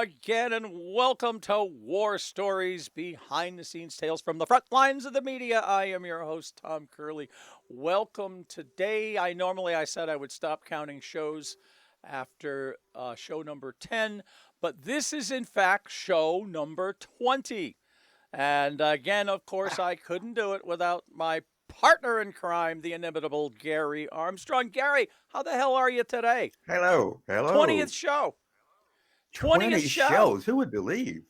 again, and welcome to War Stories, behind the scenes tales from the front lines of the media. I am your host, Tom Curley. Welcome today. I said I would stop counting shows after show number 10, but this is in fact show number 20. And again, of course, I couldn't do it without my partner in crime, the inimitable Garry Armstrong. Garry, how the hell are you today? Hello, hello. 20th show. 20 20th show. shows. Who would believe?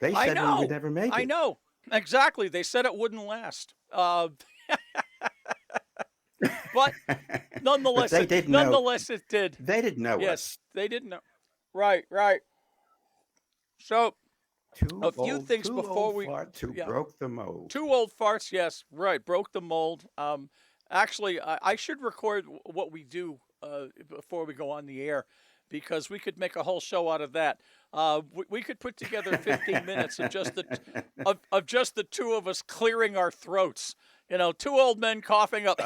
They I said we would know. never make I it. know. Exactly. They said it wouldn't last. But But they didn't know. nonetheless, it did. They didn't know us. Yes, they didn't know. Right, right. So, a few things Two before old we farts who yeah, broke the mold. two old farts. Yes, right. Broke the mold. Actually, I should record what we do before we go on the air, because we could make a whole show out of that. We could put together 15 minutes of just the two of us clearing our throats. You know, two old men coughing up.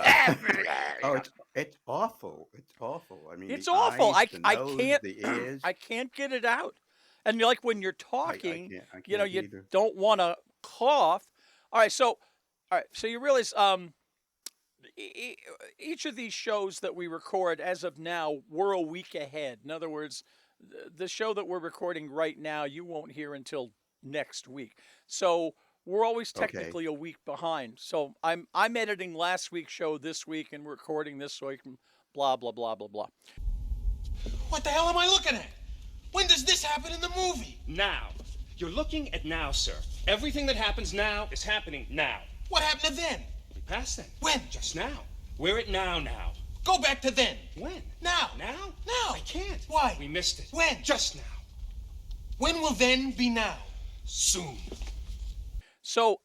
Oh, it's awful. It's awful. I mean, It's the awful. eyes, the I nose, can't the ears. I can't get it out. And like when you're I talking, can't. I you know, can't you either. don't want to cough. All right, so you realize each of these shows that we record as of now, we're a week ahead. In other words, the show that we're recording right now, you won't hear until next week. So we're always Okay. technically a week behind. So I'm editing last week's show this week and recording this week, and blah blah blah blah blah. What the hell am I looking at? When does this happen in the movie? Now. You're looking at now, sir. Everything that happens now is happening now. What happened to then? We passed then. When? Just now. We're at now. Go back to then. When? Now. Now? Now. I can't. Why? We missed it. When? Just now. When will then be now? Soon. So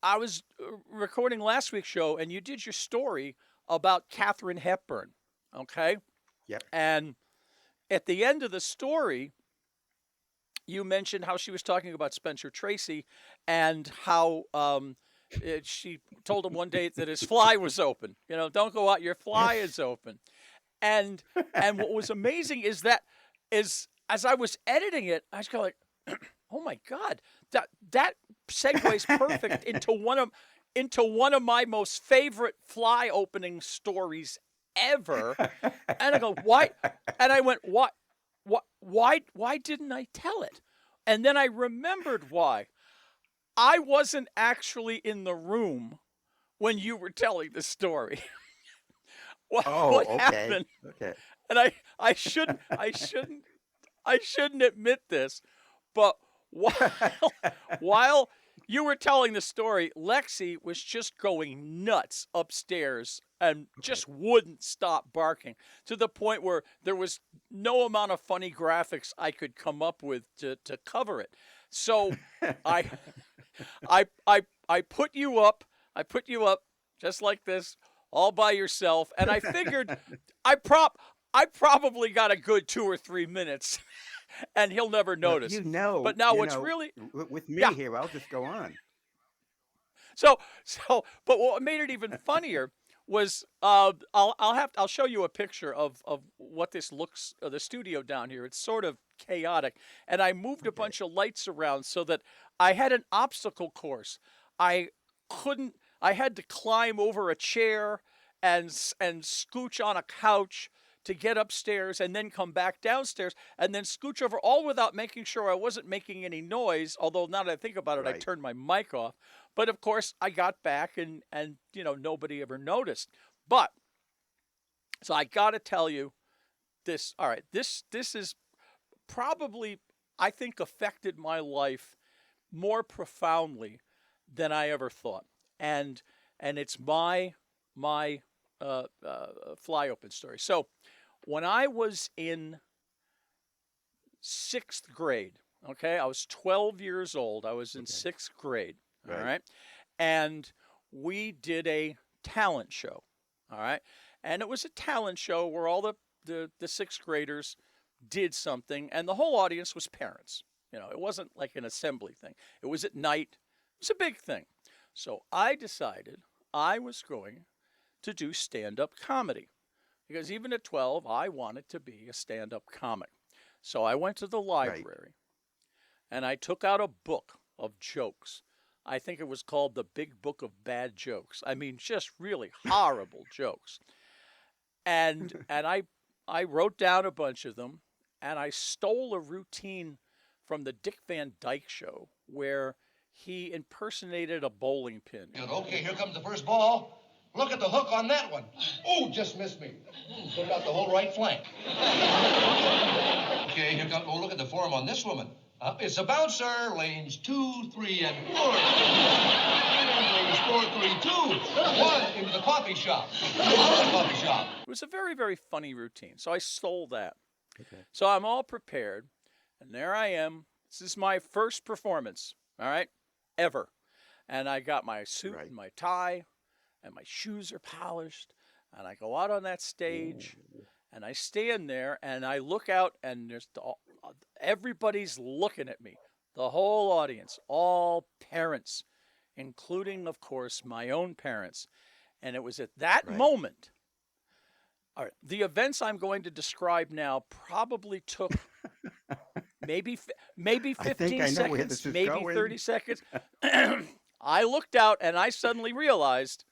I was recording last week's show, and you did your story about Katharine Hepburn, okay? Yep. And at the end of the story, you mentioned how she was talking about Spencer Tracy and how she told him one day that his fly was open. You know, don't go out, your fly is open. And what was amazing is that as I was editing it, I was going like, oh my God, that segues perfect into one of my most favorite fly opening stories ever. And I go, why? And I went, why didn't I tell it? And then I remembered why. I wasn't actually in the room when you were telling the story. what Okay. happened? Okay. And I shouldn't admit this, but while you were telling the story, Lexi was just going nuts upstairs and just wouldn't stop barking, to the point where there was no amount of funny graphics I could come up with to cover it. So I put you up. I put you up just like this, all by yourself, and I figured I probably got a good 2 or 3 minutes. And he'll never notice. But now what's really with me here, I'll just go on. So but what made it even funnier was I'll show you a picture of what this looks, the studio down here. It's sort of chaotic, and I moved a bunch of lights around so that I had an obstacle course. I had to climb over a chair and scooch on a couch to get upstairs, and then come back downstairs, and then scooch over, all without making sure I wasn't making any noise. Although now that I think about it, I Right. turned my mic off. But of course, I got back, and you know, nobody ever noticed. But so I got to tell you this. All right, this is probably, I think, affected my life more profoundly than I ever thought, and it's my fly open story. So when I was in 6th grade, okay, I was 12 years old. I was in 6th grade, all Right. right? And we did a talent show, all right? And it was a talent show where all the 6th graders did something, and the whole audience was parents. You know, it wasn't like an assembly thing. It was at night. It was a big thing. So I decided I was going to do stand-up comedy, because even at 12, I wanted to be a stand-up comic. So I went to the library and I took out a book of jokes. I think it was called The Big Book of Bad Jokes. I mean, just really horrible jokes. And I wrote down a bunch of them, and I stole a routine from the Dick Van Dyke Show where he impersonated a bowling pin. Okay, here comes the first ball. Look at the hook on that one. Oh, just missed me. Took out the whole right flank. Okay, here comes. Oh, look at the form on this woman. It's a bouncer. Lanes 2, 3, and 4. Lanes 4, 3, 2. 1 into the coffee shop. Coffee shop. It was a very, very funny routine. So I stole that. Okay. So I'm all prepared, and there I am. This is my first performance, all right, ever. And I got my suit and my tie, and my shoes are polished, and I go out on that stage, and I stand there, and I look out, and everybody's looking at me, the whole audience, all parents, including, of course, my own parents. And it was at that moment. All right, the events I'm going to describe now probably took maybe 15 seconds, maybe 30 seconds. I looked out and I suddenly realized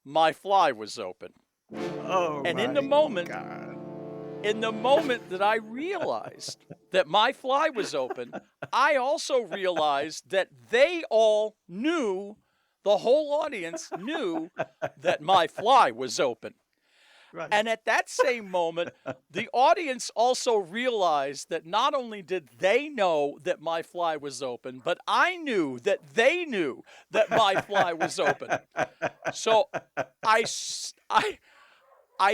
my fly was open. Oh, and my in the moment, God. in the moment that I realized that my fly was open, I also realized that they all knew, the whole audience knew that my fly was open. Right. And at that same moment, the audience also realized that not only did they know that my fly was open, but I knew that they knew that my fly was open. So I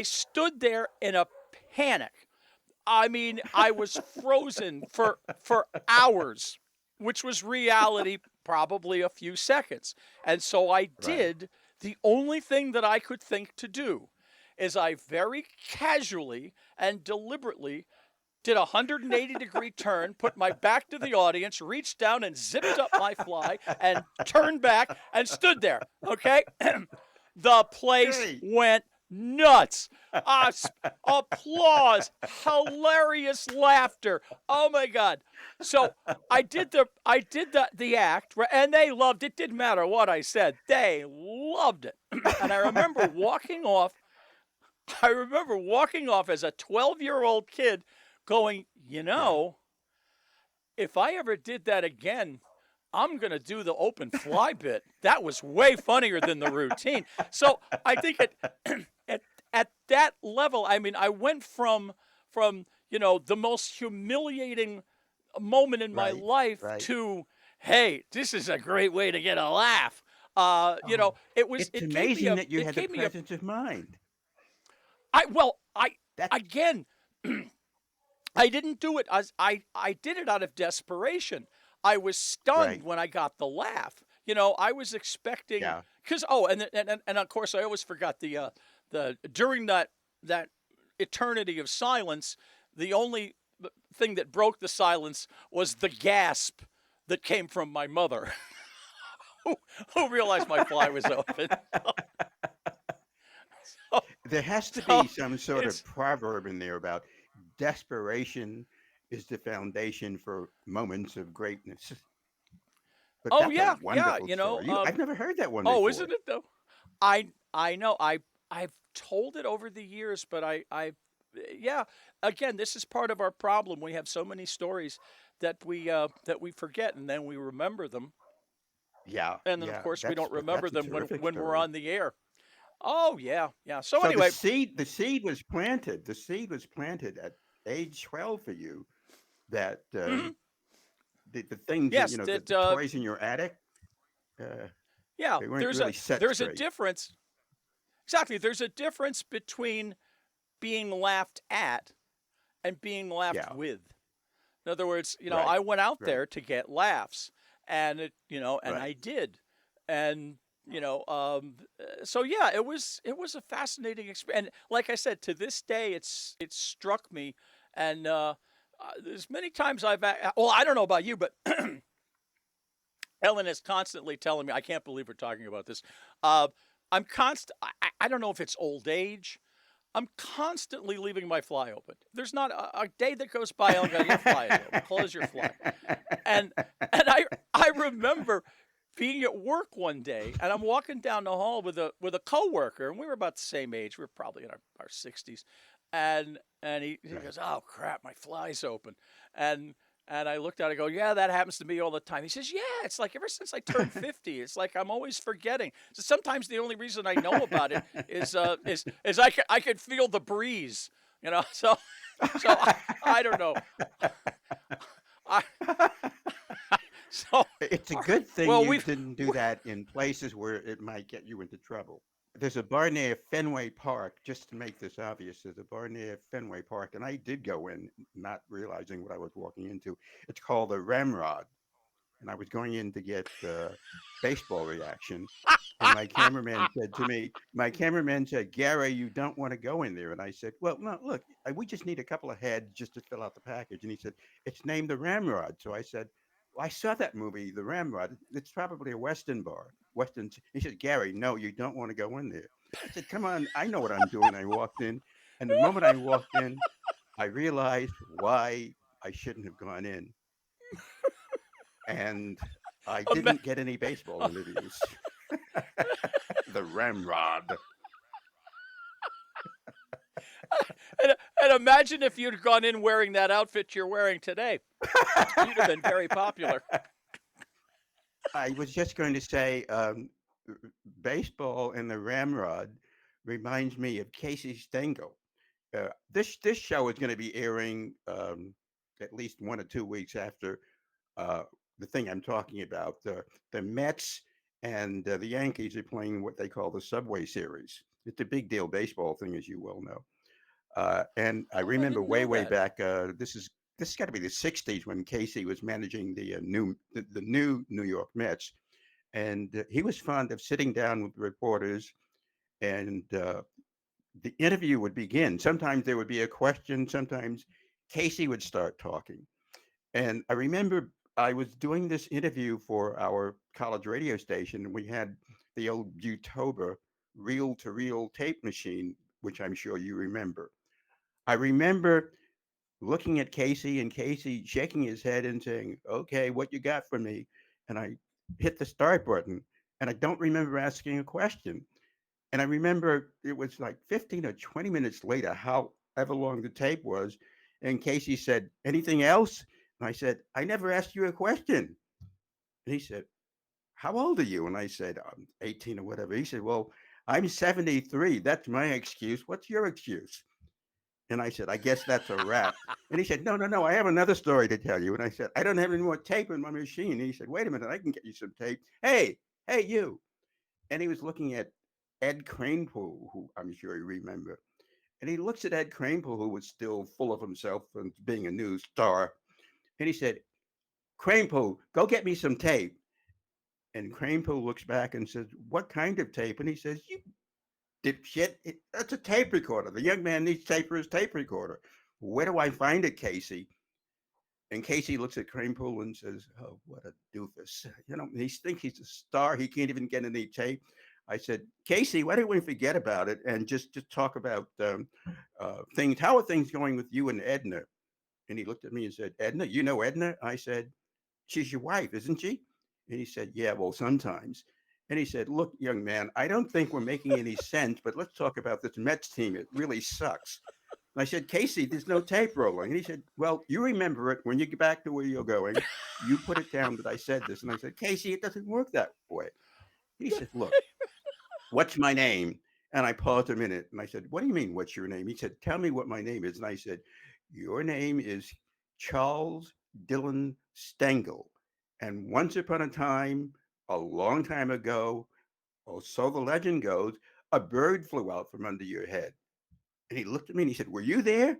stood there in a panic. I mean, I was frozen for hours, which was reality probably a few seconds. And so I did the only thing that I could think to do. Is I very casually and deliberately did a 180-degree turn, put my back to the audience, reached down and zipped up my fly, and turned back and stood there, okay? The place went nuts. Applause, hilarious laughter. Oh, my God. So I did the act, and they loved it. Didn't matter what I said. They loved it. And I remember walking off as a 12-year-old kid going, if I ever did that again, I'm going to do the open fly bit. That was way funnier than the routine. So I think at that level, I mean, I went from the most humiliating moment in my life to, hey, this is a great way to get a laugh. It's amazing that you had the presence of mind. I didn't do it as I did it out of desperation. I was stunned when I got the laugh. I was expecting because and of course I always forgot the during that eternity of silence, the only thing that broke the silence was the gasp that came from my mother, who realized my fly was open. There has to be some sort of proverb in there about desperation is the foundation for moments of greatness. But that's a wonderful story. I've never heard that one before. Oh, isn't it though? I know. I've told it over the years, but again, this is part of our problem. We have so many stories that we forget, and then we remember them. Yeah. And then of course we don't remember them when we're story. on the air. Oh yeah. So anyway, anyway, the seed was planted. The seed was planted at age 12 for you. That the things that the toys in your attic. They weren't really set there's straight. a difference. Exactly. There's a difference between being laughed at and being laughed with. In other words, I went out there to get laughs, and I did, and. So yeah, it was a fascinating experience. And like I said, to this day, it struck me. And there's many times I don't know about you, but Ellen is constantly telling me, I can't believe we're talking about this. I don't know if it's old age. I'm constantly leaving my fly open. There's not a day that goes by I'll go, your fly is open. Close your fly. And I remember being at work one day, and I'm walking down the hall with a coworker, and we were about the same age. We were probably in our 60s, and he Right. goes, "Oh crap, my fly's open," and I looked at it, I go, "Yeah, that happens to me all the time." He says, "Yeah, it's like ever since I turned 50, it's like I'm always forgetting." So sometimes the only reason I know about it is I could feel the breeze, you know. So I don't know. I so It's a good thing well you we've didn't do that in places where it might get you into trouble. There's a bar near Fenway Park, just to make this obvious, there's a bar near Fenway Park, and I did go in not realizing what I was walking into. It's called the Ramrod, and I was going in to get baseball reaction. And my cameraman said, Gary, you don't want to go in there. And I said, well, no, look, we just need a couple of heads just to fill out the package. And he said, it's named the Ramrod. So I said, well, I saw that movie, The Ramrod. It's probably a Western bar. Western. He said, Gary, no, you don't want to go in there. I said, come on, I know what I'm doing. I walked in. And the moment I walked in, I realized why I shouldn't have gone in. And I ima- didn't get any baseball interviews. The Ramrod. and imagine if you'd gone in wearing that outfit you're wearing today. You'd have been very popular. I was just going to say, baseball and the Ramrod reminds me of Casey Stengel. This show is going to be airing at least 1 or 2 weeks after uh, the thing I'm talking about. The Mets and the Yankees are playing what they call the Subway Series. It's a big deal baseball thing, as you well know. And I Oh, I remember didn't way, know way that. back. This has got to be the '60s when Casey was managing the new New York Mets, and he was fond of sitting down with reporters, and the interview would begin. Sometimes there would be a question. Sometimes Casey would start talking, and I remember I was doing this interview for our college radio station, and we had the old Utoba reel-to-reel tape machine, which I'm sure you remember. I remember looking at Casey and Casey shaking his head and saying, "Okay, what you got for me?" And I hit the start button, and I don't remember asking a question. And I remember it was like 15 or 20 minutes later, however long the tape was, and Casey said, "Anything else?" And I said, "I never asked you a question." And he said, "How old are you?" And I said, "I'm 18 or whatever." He said, "Well, I'm 73. That's my excuse. What's your excuse?" And I said, "I guess that's a wrap." And he said, "No, no, no. I have another story to tell you." And I said, "I don't have any more tape in my machine." And he said, "Wait a minute. I can get you some tape. Hey, hey, you." And he was looking at Ed Kranepool, who I'm sure you remember. And he looks at Ed Kranepool, who was still full of himself and being a news star. And he said, "Kranepool, go get me some tape." And Kranepool looks back and says, "What kind of tape?" And he says, "You dipshit. That's a tape recorder. The young man needs tape for his tape recorder. Where do I find it, Casey?" And Casey looks at Kranepool and says, "Oh, what a doofus. You know, he thinks he's a star. He can't even get any tape." I said, "Casey, why don't we forget about it and just talk about things? How are things going with you and Edna?" And he looked at me and said, "Edna, you know Edna?" I said, "She's your wife, isn't she?" And he said, "Yeah, well, sometimes." And he said, "Look, young man, I don't think we're making any sense, but let's talk about this Mets team. It really sucks." And I said, "Casey, there's no tape rolling." And he said, "Well, you remember it when you get back to where you're going. You put it down that I said this." And I said, "Casey, it doesn't work that way." He said, "Look, what's my name?" And I paused a minute and I said, "What do you mean, what's your name?" He said, "Tell me what my name is." And I said, "Your name is Charles Dillon Stengel. And once upon a time, a long time ago, or so the legend goes, a bird flew out from under your head." And he looked at me and he said, "Were you there?"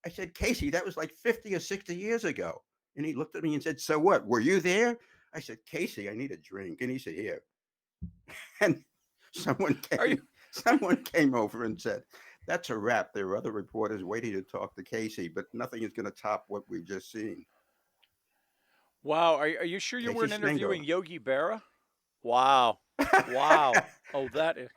I said, "Casey, that was like 50 or 60 years ago." And he looked at me and said, "So what? Were you there?" I said, "Casey, I need a drink." And he said, "Here." And someone Are you? someone came over and said, "That's a wrap. There are other reporters waiting to talk to Casey, but nothing is going to top what we've just seen." Wow. Are you sure you Casey weren't Stengel. interviewing Yogi Berra? Wow. Wow. Oh, that is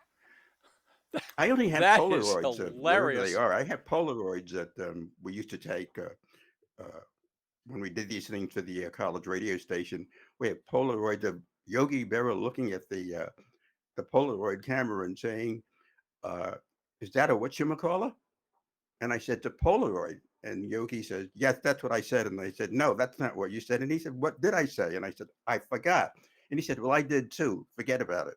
I only have That is Polaroids wherever they hilarious. are. I have Polaroids that we used to take uh, when we did these things for the college radio station. We have Polaroids of Yogi Berra looking at the Polaroid camera and saying, uh, "Is that a whatchamacallit?" And I said, "To Polaroid." And Yogi says, "Yes, that's what I said." And I said, "No, that's not what you said." And he said, "What did I say?" And I said, "I forgot." And he said, "Well, I did too. Forget about it."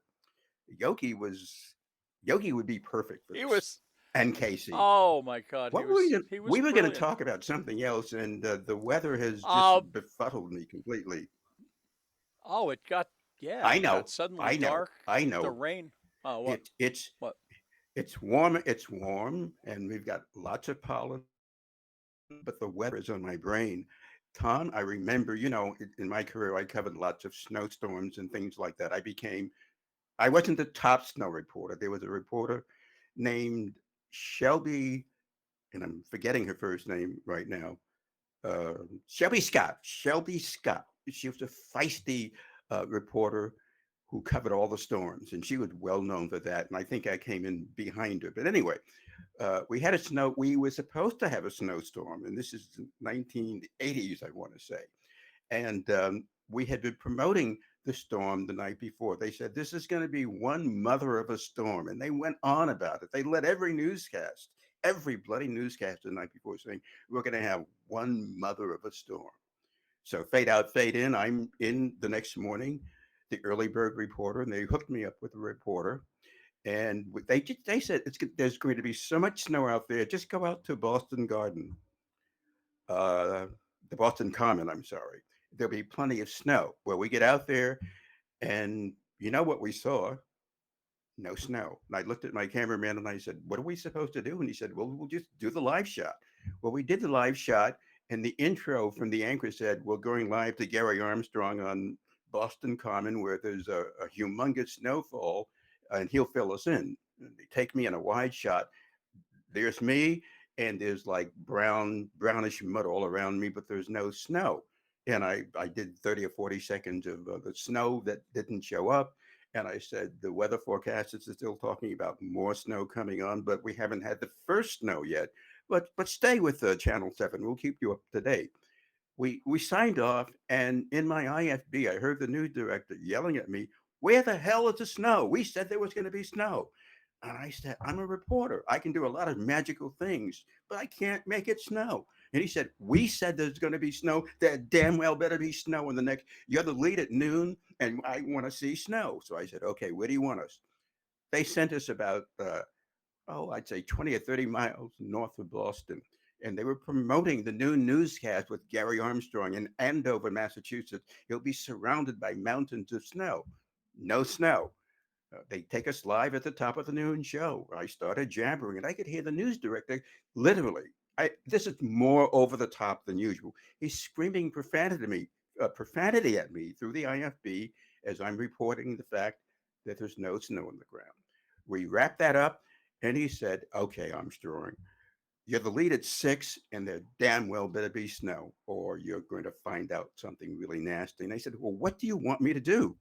Yogi was Yogi would be perfect for He this. was, And Casey. oh my God, What were we going he was we were going to brilliant. talk about something else, and the weather has just Uh, befuddled me completely. oh, it got, yeah, I it got know, suddenly I know, dark. I The know. rain. Oh, what? It it's What? it's warm. It's warm, and we've got lots of pollen. But the weather is on my brain. Tom, I remember, in my career, I covered lots of snowstorms and things like that. I wasn't the top snow reporter. There was a reporter named Shelby, and I'm forgetting her first name right now. Shelby Scott. Shelby Scott. She was a feisty reporter who covered all the storms, and she was well known for that. And I think I came in behind her. But anyway, we had a snow. We were supposed to have a snowstorm, and this is 1980s, I want to say. And we had been promoting the storm the night before. They said this is going to be one mother of a storm, and they went on about it. They let every bloody newscast the night before saying we're going to have one mother of a storm. So fade out, fade in. I'm in the next morning, the early bird reporter, and they hooked me up with a reporter. And they said there's going to be so much snow out there. Just go out to Boston Garden, uh, the Boston Common. I'm sorry. There'll be plenty of snow. Well, we get out there, and you know what we saw? No snow. And I looked at my cameraman and I said, "What are we supposed to do?" And he said, "Well, we'll just do the live shot." Well, we did the live shot, and the intro from the anchor said, "We're going live to Garry Armstrong on Boston Common, where there's a humongous snowfall, and he'll fill us in." And they take me in a wide shot. There's me, and there's like brownish mud all around me, but there's no snow. And I did 30 or 40 seconds of the snow that didn't show up. And I said, the weather forecasters are still talking about more snow coming on, but we haven't had the first snow yet. But stay with Channel 7. We'll keep you up to date. We signed off, and in my IFB, I heard the news director yelling at me, "Where the hell is the snow? We said there was going to be snow." And I said, "I'm a reporter. I can do a lot of magical things, but I can't make it snow." And he said, "We said there's going to be snow. There damn well better be snow in the next. You're the lead at noon, and I want to see snow." So I said, "Okay, where do you want us?" They sent us about I'd say 20 or 30 miles north of Boston. And they were promoting the new newscast with Garry Armstrong in Andover, Massachusetts. He'll be surrounded by mountains of snow. No snow. They take us live at the top of the noon show. I started jabbering, and I could hear the news director literally. This is more over the top than usual. He's screaming profanity at me through the IFB as I'm reporting the fact that there's no snow on the ground. We wrapped that up, and he said, "Okay, Armstrong, you're the lead at 6, and there damn well better be snow, or you're going to find out something really nasty." And I said, "Well, what do you want me to do?"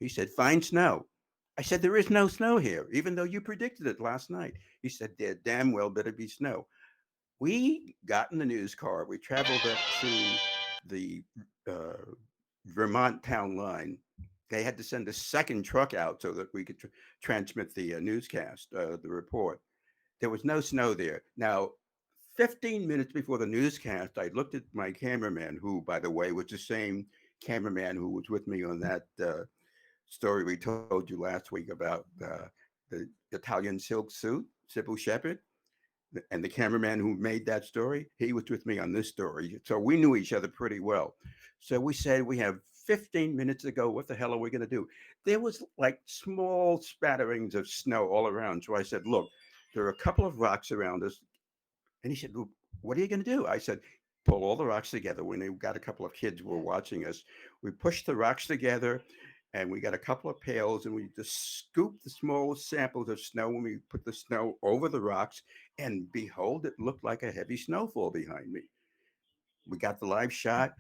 He said, "Find snow." I said, "There is no snow here, even though you predicted it last night." He said, "There damn well better be snow." We got in the news car. We traveled up to the uh, Vermont town line. They had to send a second truck out so that we could transmit the newscast, the report. There was no snow there. Now, 15 minutes before the newscast, I looked at my cameraman, who, by the way, was the same cameraman who was with me on that story we told you last week about the Italian silk suit, Sybil Shepherd. And the cameraman who made that story, he was with me on this story. So we knew each other pretty well. So we said, we have 15 minutes to go. What the hell are we going to do? There was like small spatterings of snow all around. So I said, "Look, there are a couple of rocks around us." And he said, "Well, what are you going to do?" I said, "Pull all the rocks together." When we got a couple of kids who were watching us, we pushed the rocks together, and we got a couple of pails, and we just scooped the small samples of snow, and we put the snow over the rocks, and behold, it looked like a heavy snowfall behind me. We got the live shot,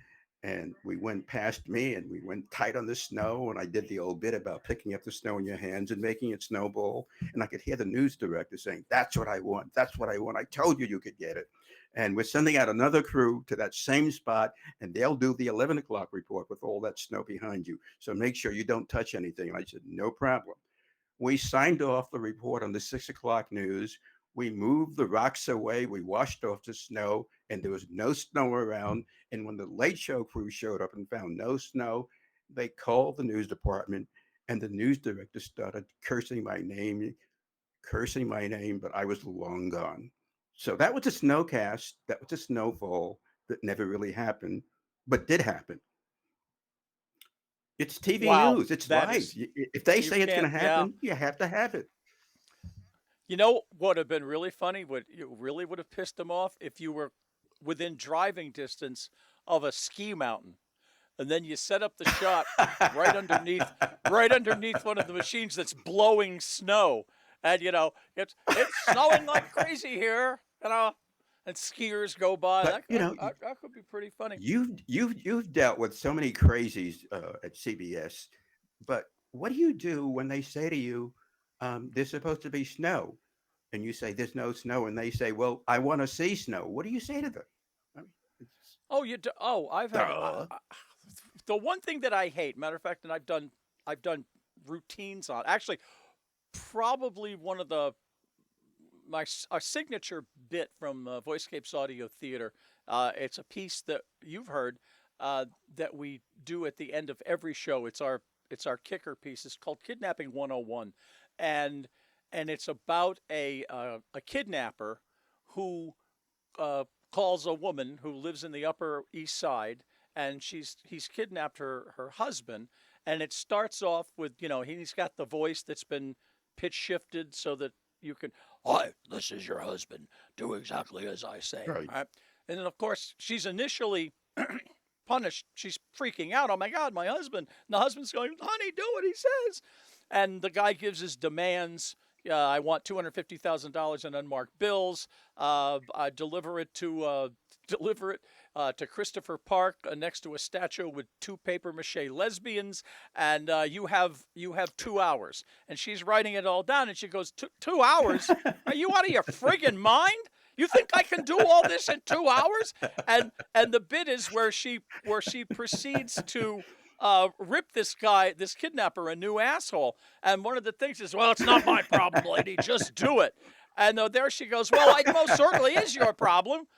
and we went past me and we went tight on the snow. And I did the old bit about picking up the snow in your hands and making it snowball. And I could hear the news director saying, "That's what I want. That's what I want. I told you you could get it." And we're sending out another crew to that same spot, and they'll do the 11 o'clock report with all that snow behind you. So make sure you don't touch anything. And I said, "No problem." We signed off the report on the 6 o'clock news. We moved the rocks away. We washed off the snow, and there was no snow around. And when the late show crew showed up and found no snow, they called the news department, and the news director started cursing my name, but I was long gone. So that was a snowcast. That was a snowfall that never really happened, but did happen. It's TV Wow, news. It's that live. is, If they you say it's going can't, to yeah. happen, you have to have it. You know what would have been really funny? What you really would have pissed them off if you were within driving distance of a ski mountain, and then you set up the shot right underneath, right underneath one of the machines that's blowing snow, and it's snowing like crazy here, and skiers go by. But That could be pretty funny. you've dealt with so many crazies at CBS, but what do you do when they say to you, "There's supposed to be snow," and you say, "There's no snow," and they say, "Well, I want to see snow." What do you say to them? I mean, it's, Oh, you do, oh, I've had duh. the one thing that I hate. Matter of fact, and I've done routines on actually probably one of our signature bit from Voicecapes Audio Theater. It's a piece that you've heard that we do at the end of every show. It's our kicker piece. It's called Kidnapping 101, and it's about a kidnapper who calls a woman who lives in the Upper East Side, and he's kidnapped her husband, and it starts off with he's got the voice that's been pitch shifted so that you can, "Hi, this is your husband. Do exactly as I say." Right. Right? And then of course she's initially punished. She's freaking out. "Oh my God, my husband!" And the husband's going, "Honey, do what he says." And the guy gives his demands. I want $250,000 in unmarked bills. I deliver it to Christopher Park next to a statue with two paper mache lesbians, and you have 2 hours. And she's writing it all down, and she goes, 2 hours? Are you out of your friggin' mind? You think I can do all this in 2 hours?" And the bit is where she proceeds to rip this kidnapper, a new asshole. And one of the things is, "Well, it's not my problem, lady. Just do it." And there she goes, "Well, it most certainly is your problem.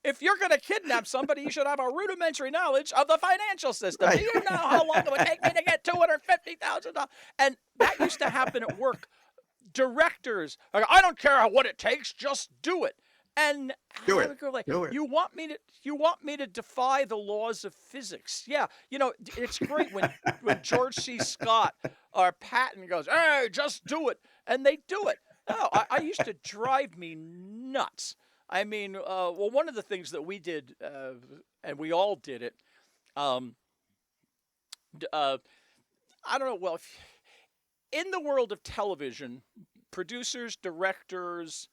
If you're going to kidnap somebody, you should have a rudimentary knowledge of the financial system. Do Right. you know how long it would take me to get $250,000? And that used to happen at work. Directors, like, "I don't care what it takes, just do it." And Do I it. would go like, Do it. "You want me to defy the laws of physics?" Yeah, it's great when George C. Scott or Patton goes, "Hey, just do it," and they do it. No, I used to drive me nuts. I mean, well, one of the things that we did, and we all did it. Um, I don't know. Well, in the world of television, producers, directors,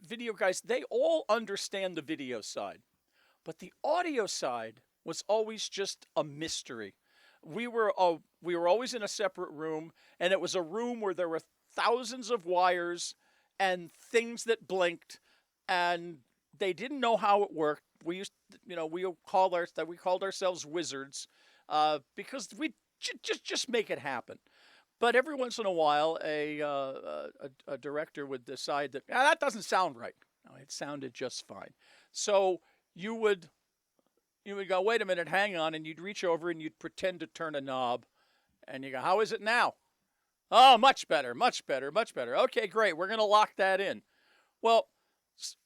video guys, they all understand the video side. But the audio side was always just a mystery. We were always in a separate room, and it was a room where there were thousands of wires and things that blinked, and they didn't know how it worked. We called ourselves wizards because we just make it happen. But every once in a while, a director would decide that that doesn't sound right. No, it sounded just fine. So you would go, "Wait a minute, hang on," and you'd reach over and you'd pretend to turn a knob, and you go, "How is it now?" "Oh, much better, much better, much better." "Okay, great. We're going to lock that in." Well,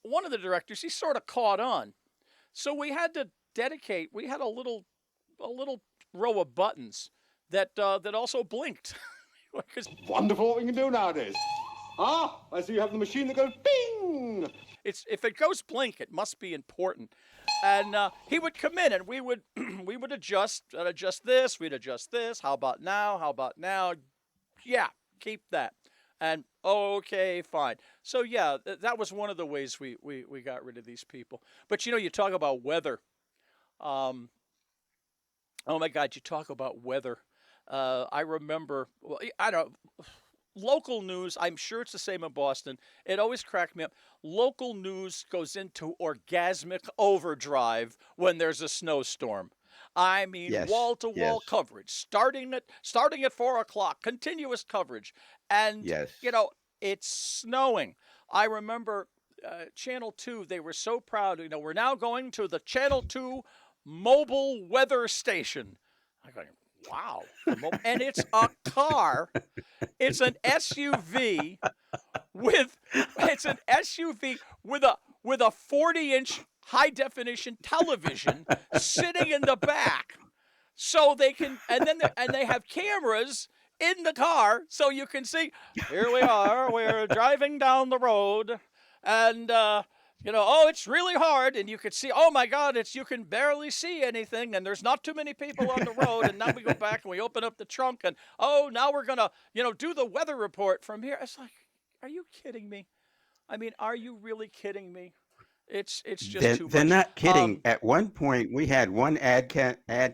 one of the directors, he sort of caught on, so we had to dedicate. We had a little row of buttons that also blinked. Wonderful what we can do nowadays. Ah, I see you have the machine that goes bing. If it goes blink, it must be important. And he would come in, and we would adjust this. We'd adjust this. How about now? How about now? Yeah, keep that. And okay, fine. So yeah, that was one of the ways we got rid of these people. But you talk about weather. Oh my God, you talk about weather. I remember, well, I don't, local news, I'm sure it's the same in Boston. It always cracked me up. Local news goes into orgasmic overdrive when there's a snowstorm. I mean, Yes, wall to wall yes, coverage, starting at 4 o'clock, continuous coverage, and yes. it's snowing. I remember Channel Two. They were so proud. We're now going to the Channel Two mobile weather station. I'm going, wow, and it's a car. It's an SUV with it's an SUV with a 40-inch high definition television sitting in the back, so they can and they have cameras in the car so you can see. Here we are. We're driving down the road, and oh, it's really hard, and you could see. Oh my God, you can barely see anything, and there's not too many people on the road. And now we go back and we open up the trunk, and oh, now we're gonna do the weather report from here. It's like, are you kidding me? I mean, are you really kidding me? It's just too They're much. not kidding. At one point, we had one ad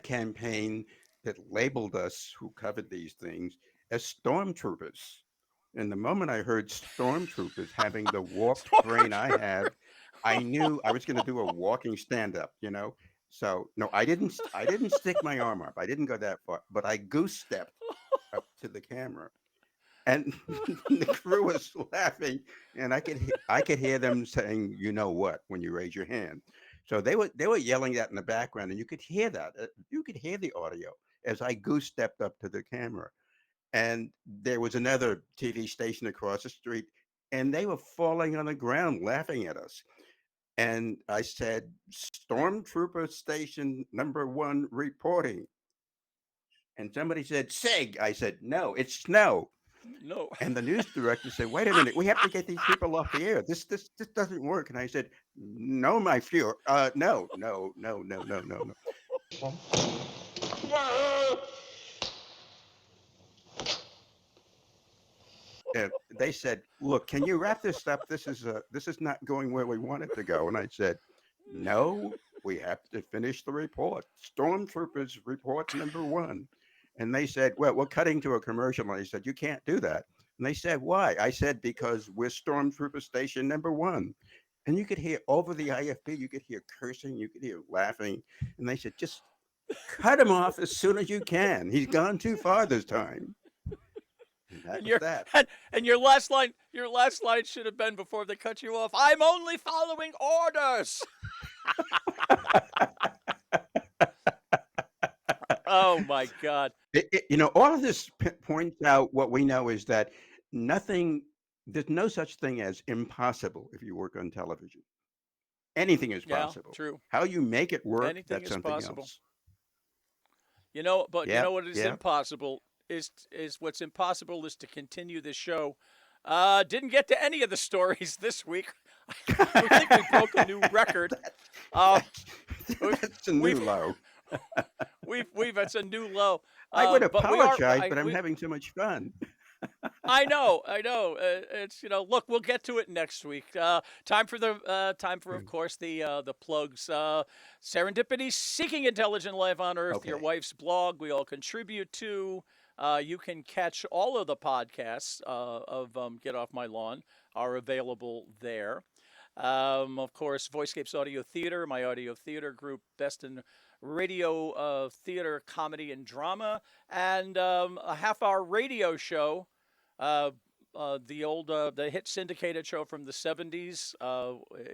campaign that labeled us who covered these things as stormtroopers. And the moment I heard stormtroopers, having the warped brain I have, I knew I was going to do a walking stand up. So no, I didn't stick my arm up. I didn't go that far, but I goose stepped up to the camera, and the crew was laughing, and I could hear them saying, "You know what?" when you raise your hand. So they were yelling that in the background, and you could hear that. You could hear the audio as I goose stepped up to the camera. And there was another TV station across the street, and they were falling on the ground laughing at us. And I said, "Stormtrooper Station number 1 reporting." And somebody said, "Sig." I said, "No, it's snow." No. And the news director said, "Wait a minute, we have to get these people off the air. This doesn't work." And I said, "No, my fear. No, no, no, no, no, no, no." They said, "Look, can you wrap this up? This is not going where we want it to go." And I said, "No, we have to finish the report. Stormtroopers report number 1." And they said, "Well, we're cutting to a commercial." And I said, "You can't do that." And they said, "Why?" I said, "Because we're Stormtrooper Station number 1." And you could hear over the IFB, you could hear cursing, you could hear laughing. And they said, "Just cut him off as soon as you can. He's gone too far this time." And that And was your that. and your last line should have been before they cut you off. I'm only following orders. Oh my God. All of this points out what we know is that nothing, there's no such thing as impossible if you work on television. Anything is Yeah, possible. true. How you make it work, Anything that's is something possible. else. But you Yeah, know what is yeah. impossible is what's impossible is to continue this show. Didn't get to any of the stories this week. I think we broke a new record. Uh, That's, we- that's a new we've low. we've it's a new low. I would But we are. apologize, but I'm having so much fun. I know, I know. It's look, we'll get to it next week. Time for, of course, the plugs. Serendipity, Seeking Intelligent Life on Earth, your Okay. wife's blog. We all contribute to. You can catch all of the podcasts of Get Off My Lawn are available there. Of course, Voicescapes Audio Theater, my audio theater group, best in radio theater, comedy, and drama, and a half-hour radio show. Uh, the hit syndicated show from the '70s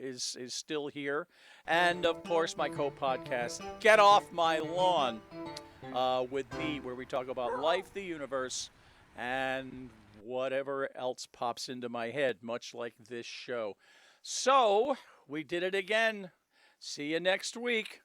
is still here, and of course my co-podcast Get Off My Lawn with me, where we talk about life, the universe, and whatever else pops into my head, much like this show. So we did it again. See you next week.